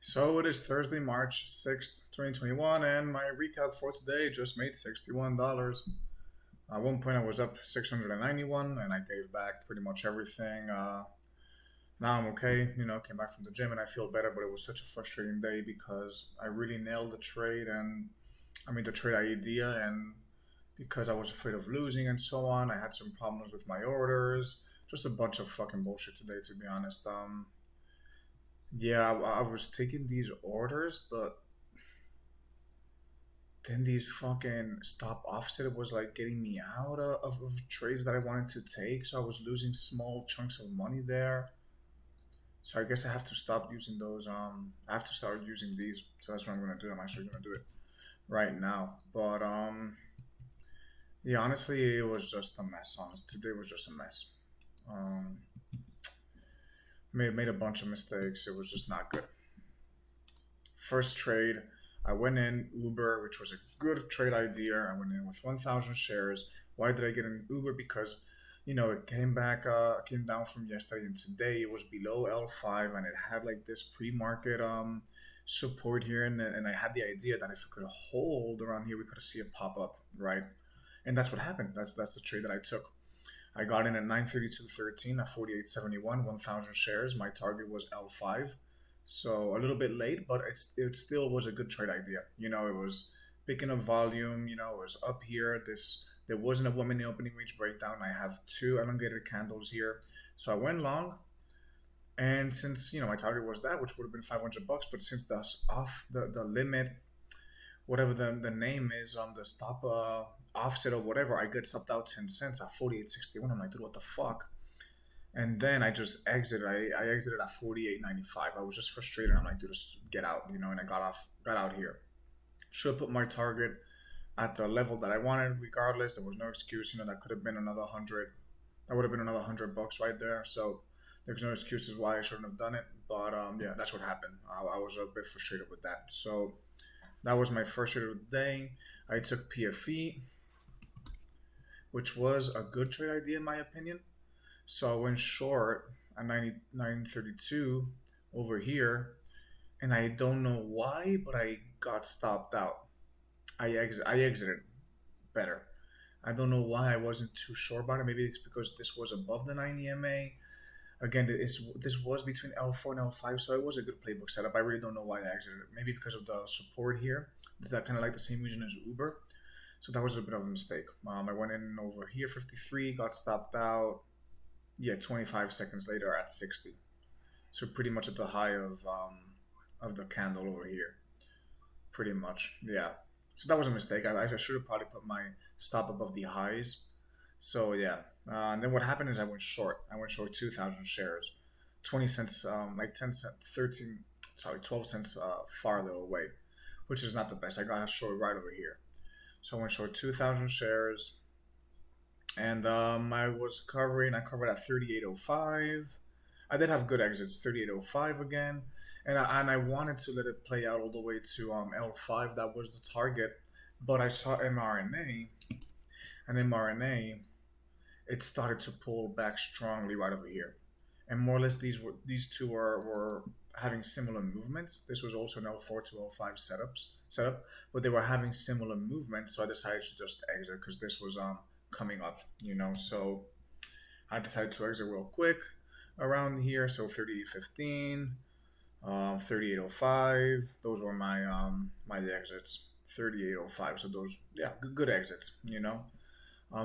So it is Thursday, March 6th, 2021, and my recap for today just made $61. At one point, I was up 691, and I gave back pretty much everything. Now I'm okay, came back from the gym and I feel better, but it was such a frustrating day because I really nailed the trade and I mean, the trade idea, and because I was afraid of losing and so on, I had some problems with my orders. Just a bunch of fucking bullshit today, to be honest. Yeah, I was taking these orders, but then these fucking stop offset was like getting me out of trades that I wanted to take, so I was losing small chunks of money there. So I guess I have to stop using those. I have to start using these. So that's what I'm gonna do. I'm actually gonna do it right now. But yeah, honestly, it was just a mess. Honestly, today was just a mess. Um, made a bunch of mistakes. It was just not good. First trade, I went in Uber, which was a good trade idea. I went in with 1,000 shares. Why did I get in Uber? Because, it came back, came down from yesterday, and today it was below L5, and it had like this pre-market support here, and I had the idea that if it could hold around here, we could see it pop up, right? And that's what happened. That's the trade that I took. I got in at 932.13 at 48.71, 1,000 shares. My target was L5. So a little bit late, but it still was a good trade idea. It was picking up volume. It was up here. There wasn't a 1 minute opening range breakdown. I have two elongated candles here, so I went long. And since my target was that, which would have been $500, but since that's off the limit, whatever the name is on the stop offset or whatever, I get stopped out 10 cents at 48.61. I'm like, dude, what the fuck? And then I just exited. I exited at 48.95. I was just frustrated. I'm like, dude, just get out, and I got out here. Should have put my target at the level that I wanted, regardless. There was no excuse, that could have been another 100. That would have been another $100 right there. So there's no excuses why I shouldn't have done it. But yeah, that's what happened. I was a bit frustrated with that. So that was my first trade of the day. I took PFE, which was a good trade idea in my opinion. So I went short at 99.32 over here, and I don't know why, but I got stopped out. I exited better. I don't know why I wasn't too sure about it. Maybe it's because this was above the 90 MA. Again, this was between L4 and L5, so it was a good playbook setup. I really don't know why I exited. Maybe because of the support here. That kind of like the same region as Uber. So that was a bit of a mistake. I went in over here, 53, got stopped out. Yeah, 25 seconds later at 60. So pretty much at the high of the candle over here. Pretty much, yeah. So that was a mistake. I should have probably put my stop above the highs. So yeah. And then what happened is I went short. I went short 2,000 shares, 20 cents, like 10 cents, 13, sorry, 12 cents farther away, which is not the best. I got a short right over here. So I went short 2,000 shares, and I was covering. I covered at 38.05. I did have good exits, 38.05 again, and I wanted to let it play out all the way to L5. That was the target, but I saw mRNA, and mRNA it started to pull back strongly right over here, and more or less these two were having similar movements. This was also an L4 to L5 setup, but they were having similar movements. So I decided to just exit because this was coming up, So I decided to exit real quick around here. So 38.15, 38.05. Those were my exits. 38.05. So those, yeah, good exits.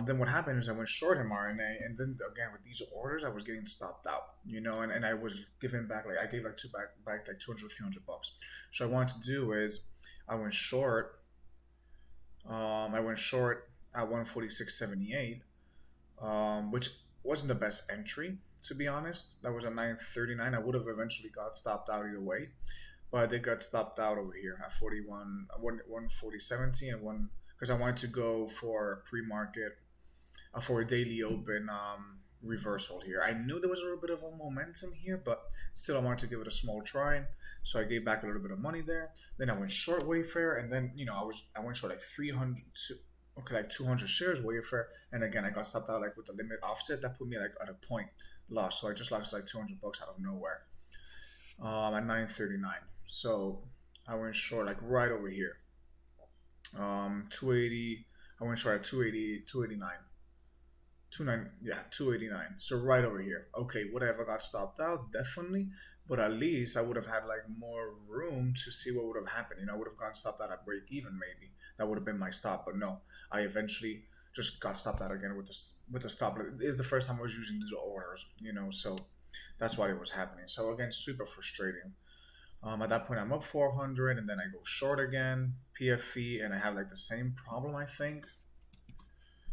Then what happened is I went short mRNA, and then again with these orders, I was getting stopped out, and I was giving back, like I gave like back like 200, $300. So I wanted to do is I went short. I went short at 146.78, which wasn't the best entry, to be honest. That was a 939. I would have eventually got stopped out either way, but they got stopped out over here at 140.17 and one, because I wanted to go for pre-market, for a daily open reversal here. I knew there was a little bit of a momentum here, but still I wanted to give it a small try. So I gave back a little bit of money there. Then I went short Wayfair, and then I went short like 300, okay, like 200 shares Wayfair, and again I got stopped out like with the limit offset. That put me like at a point loss. So I just lost like $200 out of nowhere at 939. So I went short like right over here. 280. I went short at 280, 289. 29, yeah, 289. So right over here. Okay, would I ever got stopped out? Definitely. But at least I would have had like more room to see what would have happened. I would have gotten stopped out at break even maybe. That would have been my stop. But no, I eventually just got stopped out again with the stop. It's the first time I was using these orders. So that's why it was happening. So again, super frustrating. At that point, I'm up 400, and then I go short again, PFE, and I have like the same problem, I think.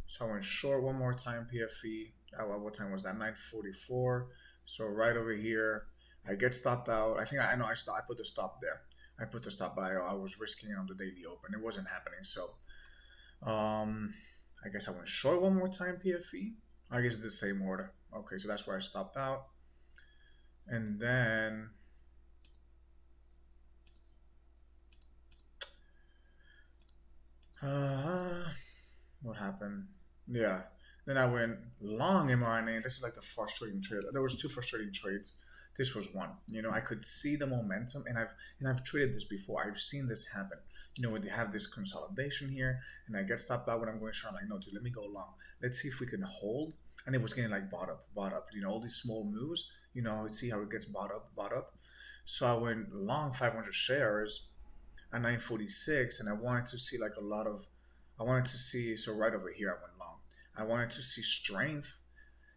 So I went short one more time, PFE. What time was that? 9:44. So right over here, I get stopped out. I think I know I put the stop there. I put the stop by. I was risking it on the daily open. It wasn't happening. So I guess I went short one more time, PFE. I guess it's the same order. Okay, so that's where I stopped out. And then what happened? Yeah. Then I went long mRNA. This is like the frustrating trade. There was two frustrating trades. This was one. I could see the momentum, and I've traded this before. I've seen this happen. When they have this consolidation here, and I get stopped out when I'm going short. I'm like, no, dude, let me go long. Let's see if we can hold. And it was getting like bought up, bought up. All these small moves. See how it gets bought up, bought up. So I went long 500 shares at 946, and I wanted to see like a lot of. I wanted to see. So right over here, I went long. I wanted to see strength,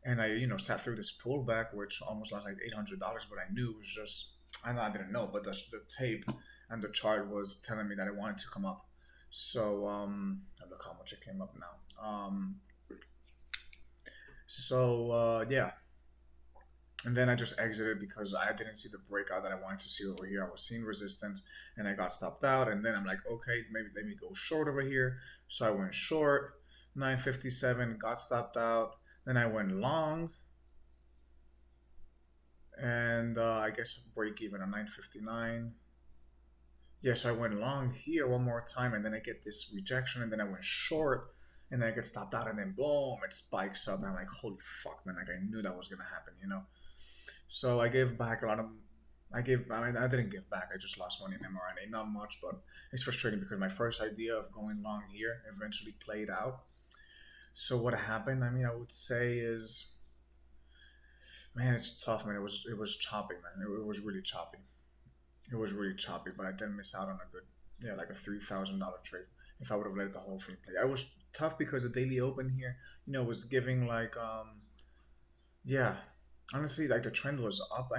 and I sat through this pullback, which almost lost like $800. But I knew it was just. I didn't know, but the tape and the chart was telling me that it wanted to come up. So look how much it came up now. Yeah, and then I just exited because I didn't see the breakout that I wanted to see over here. I was seeing resistance, and I got stopped out. And then I'm like, okay, maybe let me go short over here. So I went short, 957, got stopped out. Then I went long, and I guess break even on 959. Yeah, so I went long here one more time, and then I get this rejection, and then I went short, and then I get stopped out, and then boom, it spikes up. And I'm like, holy fuck, man! Like I knew that was gonna happen. So I gave back a lot of. I didn't give back. I just lost money in mRNA. Not much, but it's frustrating because my first idea of going long here eventually played out. So what happened? I would say is, man, it's tough, man. It was choppy, man. It was really choppy. It was really choppy, but I didn't miss out on a good, yeah, like a $3,000 trade. If I would have let the whole thing play, I was tough because the daily open here, was giving like, yeah, honestly, like the trend was up.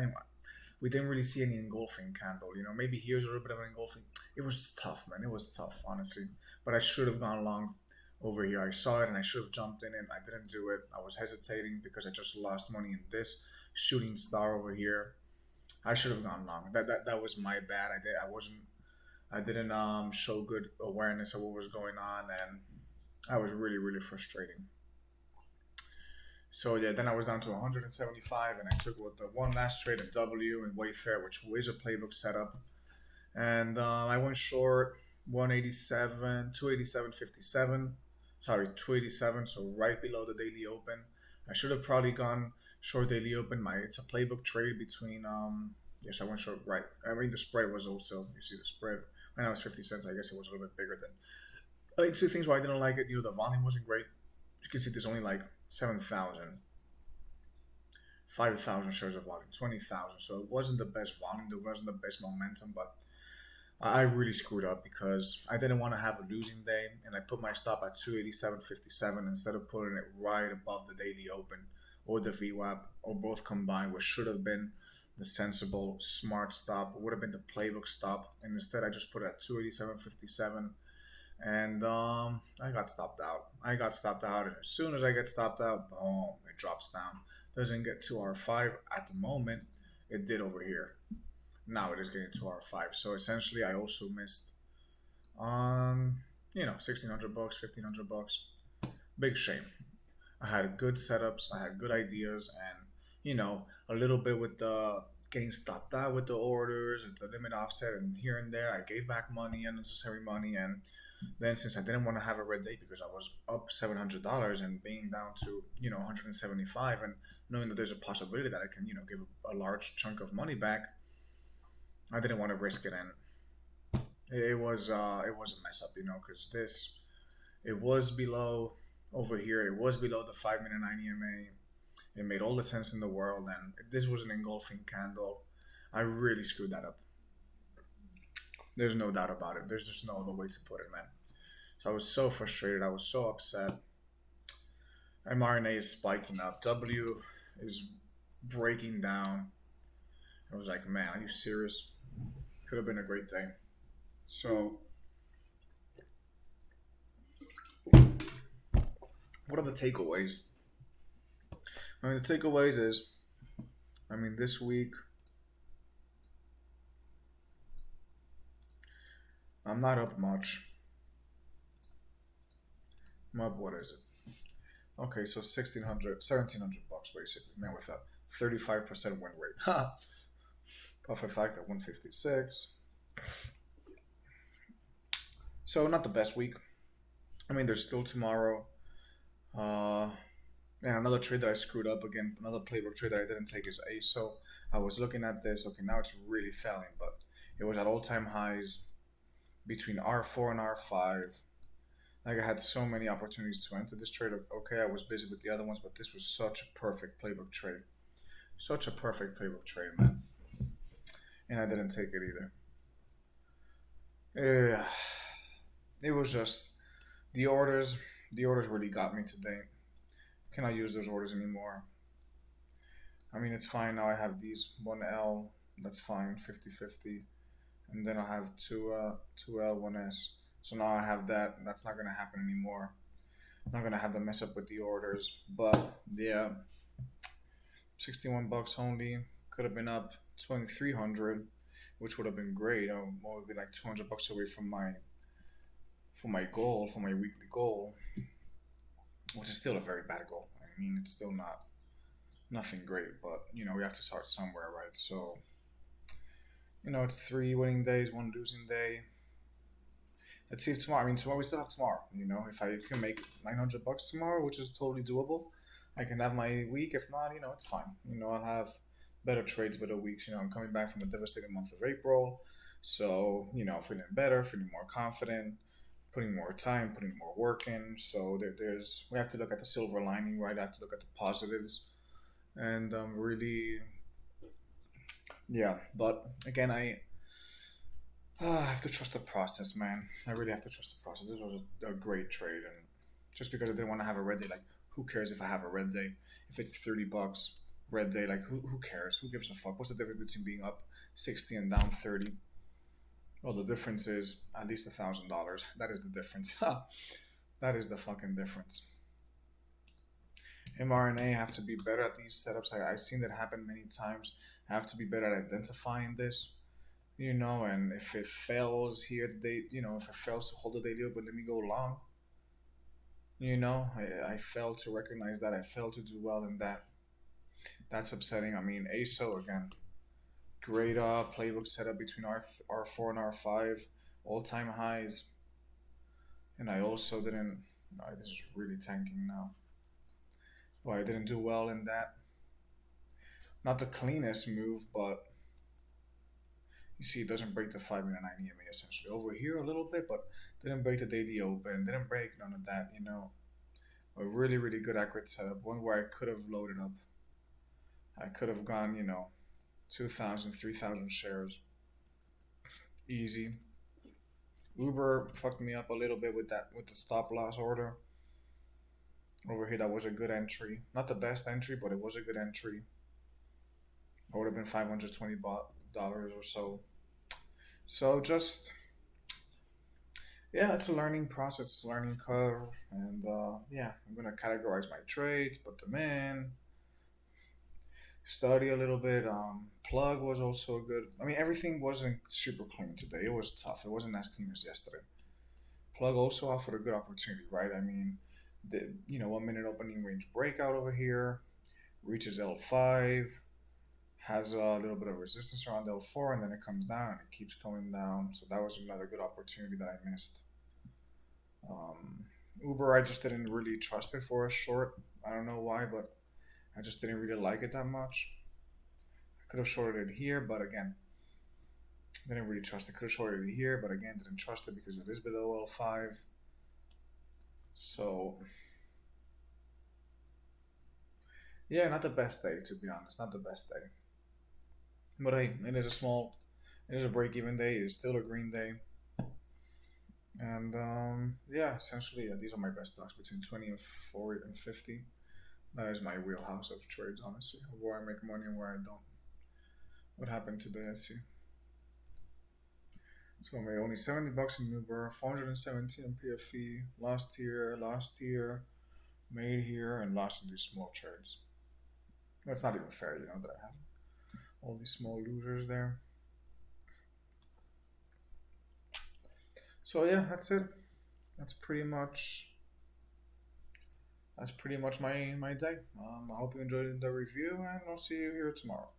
We didn't really see any engulfing candle. Maybe here's a little bit of an engulfing. It was tough, man. It was tough, honestly. But I should have gone long over here. I saw it and I should have jumped in it. I didn't do it. I was hesitating because I just lost money in this shooting star over here. I should have gone long. That was my bad. I didn't show good awareness of what was going on, and I was really really frustrating. So yeah, then I was down to 175, and I took with the one last trade of W and Wayfair, which was a playbook setup, and I went short 187, 287.57. Sorry, 287. So right below the daily open. I should have probably gone short daily open. It's a playbook trade between yes, I went short right. The spread was also, you see the spread. When I was 50 cents, I guess it was a little bit bigger than. Two things why I didn't like it. The volume wasn't great. You can see there's only like 7,000, 5,000 shares of volume, 20,000. So it wasn't the best volume. There wasn't the best momentum, but I really screwed up because I didn't want to have a losing day, and I put my stop at 287.57 instead of putting it right above the daily open or the VWAP or both combined, which should have been the sensible, smart stop. It would have been the playbook stop, and instead I just put it at 287.57, and I got stopped out. And as soon as I get stopped out, boom, it drops down. Doesn't get to R5 at the moment. It did over here. Now it is getting to R5. So essentially, I also missed on $1,600, $1,500. Big shame. I had good setups, I had good ideas, and a little bit with the getting stopped out with the orders and the limit offset, and here and there, I gave back money, unnecessary money, and then since I didn't want to have a red day because I was up $700 and being down to 175, and knowing that there's a possibility that I can give a large chunk of money back, I didn't want to risk it, and it was a mess up, because this it was below over here. It was below the 5 minute 9 EMA. It made all the sense in the world, and this was an engulfing candle. I really screwed that up. There's no doubt about it. There's just no other way to put it, man. So I was so frustrated. I was so upset. mRNA is spiking up. W is breaking down. I was like, man, are you serious? Could have been a great day. So, what are the takeaways? I mean, the takeaways is, this week, I'm not up much. I'm up, what is it? Okay, so 1,600, 1,700 bucks basically, man, with a 35% win rate. Ha! Profit factor 156. So not the best week. There's still tomorrow. And another trade that I screwed up again, another playbook trade that I didn't take is ASO. I was looking at this. Okay, now it's really failing, but it was at all-time highs between R4 and R5. Like, I had so many opportunities to enter this trade. Okay, I was busy with the other ones, but this was such a perfect playbook trade. Such a perfect playbook trade, man. And I didn't take it either. Yeah, it was just the orders. The orders really got me today. Cannot use those orders anymore. It's fine now. I have these 1L. That's fine, 50-50. And then I have 2L, 1S. So now I have that. That's not going to happen anymore. I'm not going to have to mess up with the orders. But yeah, 61 bucks only. Could have been up 2,300, which would have been great. I would be like 200 bucks away from my goal, from my weekly goal, which is still a very bad goal. It's still nothing great, but we have to start somewhere, right? So, it's 3 winning days, 1 losing day. Let's see if tomorrow. Tomorrow we still have tomorrow. If I can make 900 bucks tomorrow, which is totally doable, I can have my week. If not, it's fine. I'll have better trades, better weeks. I'm coming back from a devastating month of April, so feeling better, feeling more confident, putting more time, putting more work in. So we have to look at the silver lining, right? I have to look at the positives, and really, yeah. But again, I have to trust the process, man. I really have to trust the process. This was a great trade, and just because I didn't want to have a red day, like, who cares if I have a red day? If it's 30 bucks, red day, like, who cares? Who gives a fuck? What's the difference between being up 60 and down 30? Well, the difference is at least $1,000. That is the difference. That is the fucking difference. mRNA have to be better at these setups. I've seen that happen many times. I have to be better at identifying this, and if it fails here, if it fails to hold the daily open, let me go long. I failed to recognize that. I failed to do well in that. That's upsetting. ASO again. Great playbook setup between R4 and R5, all-time highs. And I also didn't. This is really tanking now. Well, I didn't do well in that. Not the cleanest move, but you see, it doesn't break the 5 minute 9 EMA essentially. Over here a little bit, but didn't break the daily open. Didn't break none of that. A really, really good accurate setup. One where I could have loaded up. I could have gone, 2,000, 3,000 shares. Easy. Uber fucked me up a little bit with the stop loss order. Over here, that was a good entry. Not the best entry, but it was a good entry. It would have been $520 or so. So just, yeah, it's a learning process, learning curve. And yeah, I'm going to categorize my trades, put them in, study a little bit. Plug was also good. Everything wasn't super clean today. It was tough. It wasn't as clean as yesterday. Plug also offered a good opportunity, right? The 1 minute opening range breakout over here, reaches L5, has a little bit of resistance around L4, and then it comes down and it keeps going down. So that was another good opportunity that I missed. Uber, I just didn't really trust it for a short. I don't know why, but I just didn't really like it that much. I could have shorted it here, but again, Didn't really trust it. Could have shorted it here, but again, didn't trust it because it is below L5. So yeah, not the best day to be honest. Not the best day. But hey, it is a break-even day. It's still a green day, and yeah, essentially, these are my best stocks between 20 and 40 and 50. That is my wheelhouse of trades, honestly. Where I make money and where I don't. What happened today? Let's see. So I made only 70 bucks in Uber, 417 in PFE, lost here, made here, and lost in these small trades. That's not even fair, that I have all these small losers there. So yeah, that's it. That's pretty much my day. I hope you enjoyed the review, and I'll see you here tomorrow.